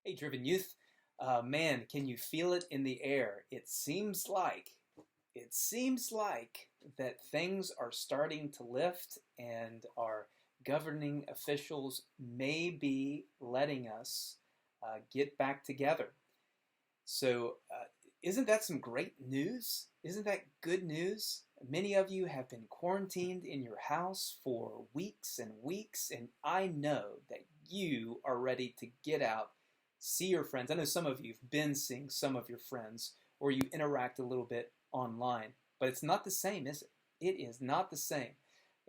Hey, Driven Youth. Man, can you feel it in the air? It seems like that things are starting to lift and our governing officials may be letting us get back together. So, isn't that some great news? Isn't that good news? Many of you have been quarantined in your house for weeks and weeks, and I know that you are ready to get out, see your friends. I know some of you have been seeing some of your friends, or you interact a little bit online, but it's not the same, is it? It is not the same.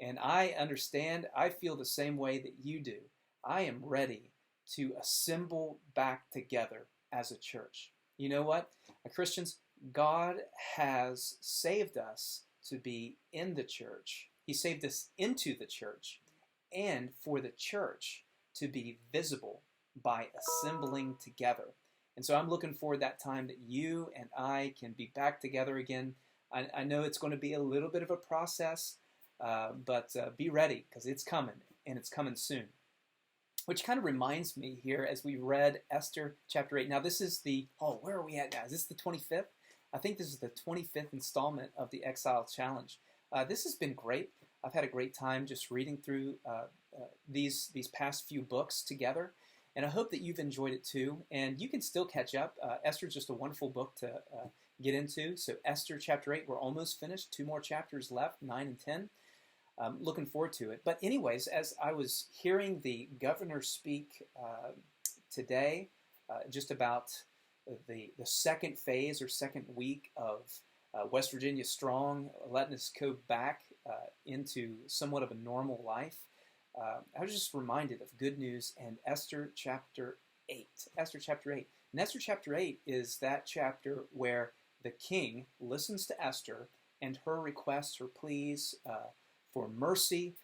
And I understand, I feel the same way that you do. I am ready to assemble back together as a church. You know what? Christians, God has saved us to be in the church. He saved us into the church and for the church to be visible by assembling together. And so I'm looking forward to that time that you and I can be back together again. I know it's going to be a little bit of a process, but be ready because it's coming and it's coming soon. Which kind of reminds me here as we read Esther chapter 8. Now this is where are we at now? Is this the 25th? I think this is the 25th installment of the Exile Challenge. This has been great. I've had a great time just reading through these past few books together. And I hope that you've enjoyed it too. And you can still catch up. Esther is just a wonderful book to get into. So Esther chapter 8, we're almost finished. 2 more chapters left, 9 and 10. Looking forward to it. But anyways, as I was hearing the governor speak today, just about the second phase or second week of West Virginia Strong, letting us go back into somewhat of a normal life, I was just reminded of good news and Esther chapter 8. Esther chapter 8. And Esther chapter 8 is that chapter where the king listens to Esther and her requests, her pleas, for mercy,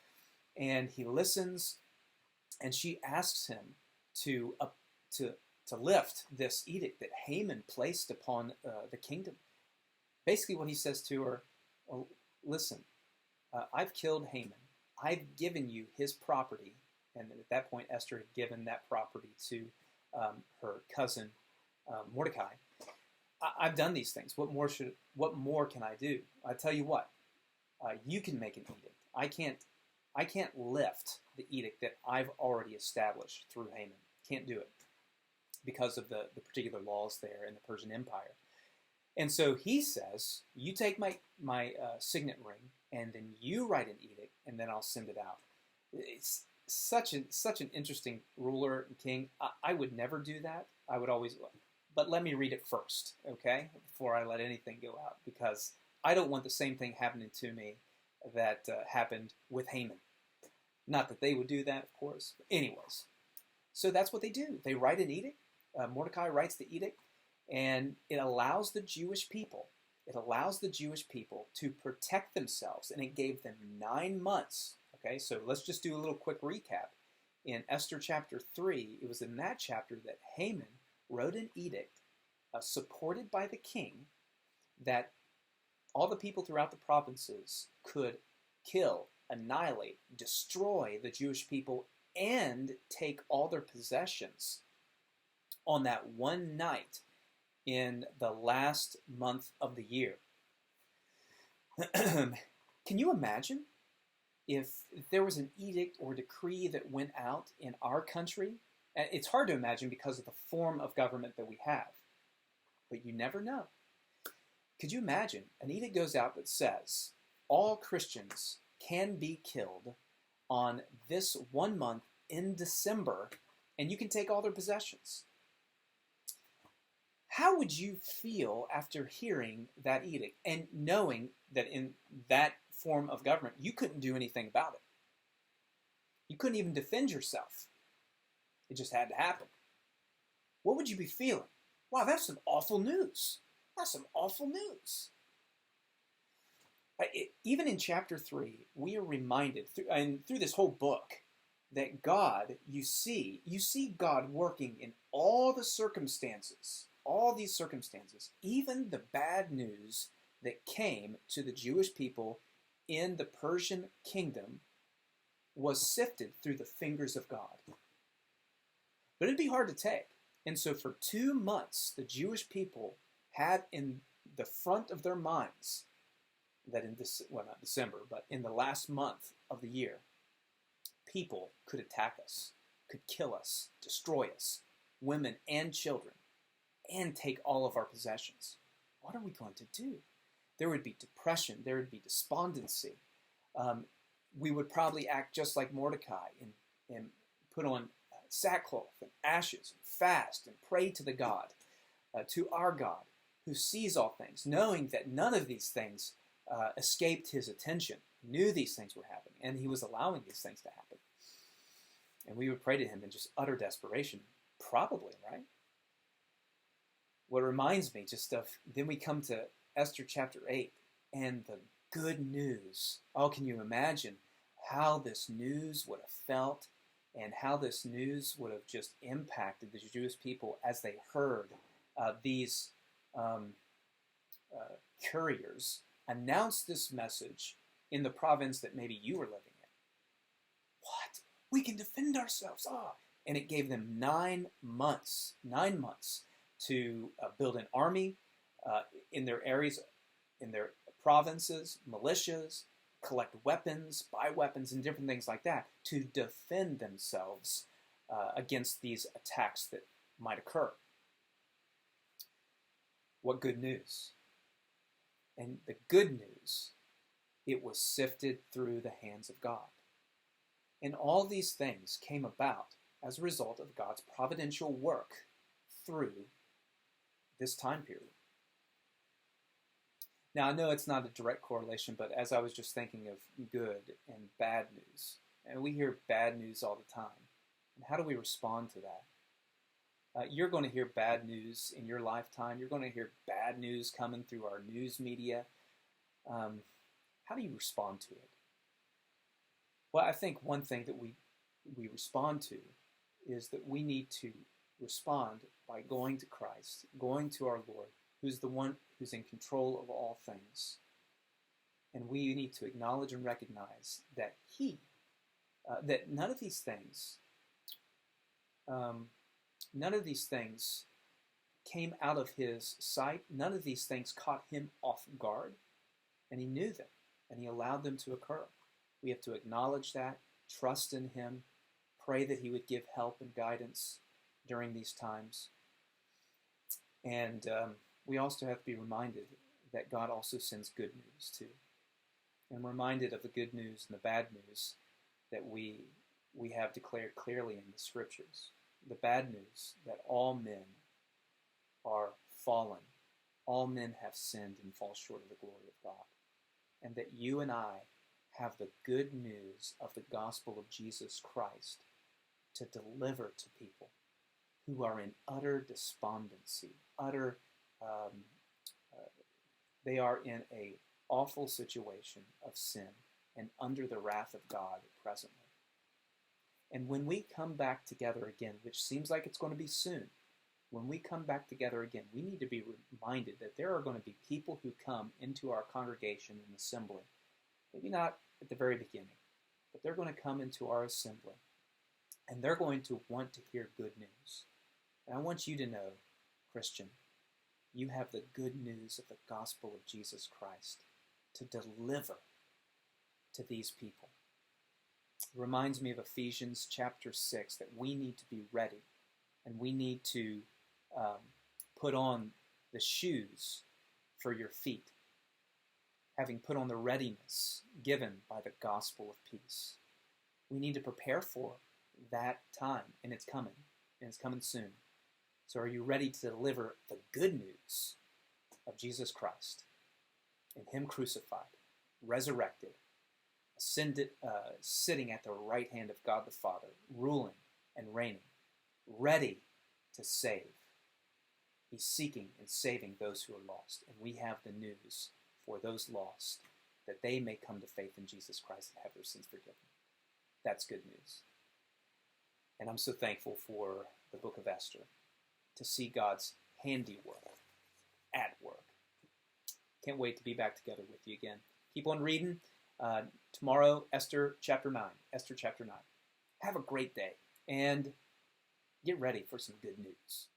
and he listens, and she asks him to lift this edict that Haman placed upon the kingdom. Basically, what he says to her, well, listen, I've killed Haman. I've given you his property, and at that point, Esther had given that property to her cousin Mordecai. I've done these things. What more can I do? I tell you what, you can make an edict. I can't lift the edict that I've already established through Haman. Can't do it because of the particular laws there in the Persian Empire. And so he says, you take my signet ring, and then you write an edict, and then I'll send it out. It's such an interesting ruler and king. I would never do that. I would always, but let me read it first, okay, before I let anything go out, because I don't want the same thing happening to me that happened with Haman. Not that they would do that, of course. But anyways, so that's what they do. They write an edict. Mordecai writes the edict, and it allows the Jewish people. It allows the Jewish people to protect themselves, and it gave them 9 months. Okay, so let's just do a little quick recap. In Esther chapter 3, it was in that chapter that Haman wrote an edict supported by the king that all the people throughout the provinces could kill, annihilate, destroy the Jewish people, and take all their possessions on that one night in the last month of the year. Can you imagine if there was an edict or decree that went out in our country? It's hard to imagine because of the form of government that we have, but you never know. Could you imagine an edict goes out that says all Christians can be killed on this 1 month in December, and you can take all their possessions? How would you feel after hearing that edict and knowing that in that form of government you couldn't do anything about it? You couldn't even defend yourself. It just had to happen. What would you be feeling? Wow, that's some awful news. That's some awful news. Even in chapter 3, we are reminded, through this whole book, that God, you see God working in all the circumstances, all these circumstances, even the bad news that came to the Jewish people in the Persian kingdom was sifted through the fingers of God. But it'd be hard to take. And so for 2 months, the Jewish people had in the front of their minds that in this, well, not December, but in the last month of the year, people could attack us, could kill us, destroy us, women and children, and take all of our possessions. What are we going to do? There would be depression. There would be despondency. We would probably act just like Mordecai and put on sackcloth and ashes and fast and pray to the God, to our God, who sees all things, knowing that none of these things escaped his attention. He knew these things were happening, and he was allowing these things to happen. And we would pray to him in just utter desperation, probably, right? What reminds me just of, then we come to Esther chapter 8, and the good news. Oh, can you imagine how this news would have felt and how this news would have just impacted the Jewish people as they heard these couriers announce this message in the province that maybe you were living in. What? We can defend ourselves. Ah. And it gave them 9 months to build an army in their areas, in their provinces, militias, collect weapons, buy weapons, and different things like that to defend themselves against these attacks that might occur. What good news. And the good news, it was sifted through the hands of God. And all these things came about as a result of God's providential work through this time period. Now, I know it's not a direct correlation, but as I was just thinking of good and bad news, and we hear bad news all the time, and how do we respond to that? You're going to hear bad news in your lifetime. You're going to hear bad news coming through our news media. How do you respond to it? Well, I think one thing that we respond to is that we need to respond by going to Christ, going to our Lord, who's the one who's in control of all things. And we need to acknowledge and recognize that that none of these things came out of his sight. None of these things caught him off guard. And he knew them, and he allowed them to occur. We have to acknowledge that, trust in him, pray that he would give help and guidance during these times. And we also have to be reminded that God also sends good news too. And reminded of the good news and the bad news that we have declared clearly in the scriptures. The bad news that all men are fallen. All men have sinned and fall short of the glory of God. And that you and I have the good news of the gospel of Jesus Christ to deliver to people who are in utter despondency, they are in a awful situation of sin and under the wrath of God presently. And when we come back together again, which seems like it's going to be soon, when we come back together again, we need to be reminded that there are going to be people who come into our congregation and assembly, maybe not at the very beginning, but they're going to come into our assembly, and they're going to want to hear good news. And I want you to know, Christian, you have the good news of the gospel of Jesus Christ to deliver to these people. It reminds me of Ephesians chapter 6, that we need to be ready, and we need to put on the shoes for your feet, having put on the readiness given by the gospel of peace. We need to prepare for that time, and it's coming soon. So are you ready to deliver the good news of Jesus Christ and him crucified, resurrected, ascended, sitting at the right hand of God the Father, ruling and reigning, ready to save? He's seeking and saving those who are lost, and we have the news for those lost, that they may come to faith in Jesus Christ and have their sins forgiven. That's good news. And I'm so thankful for the book of Esther, to see God's handiwork at work. Can't wait to be back together with you again. Keep on reading. Tomorrow, Esther chapter 9. Have a great day. And get ready for some good news.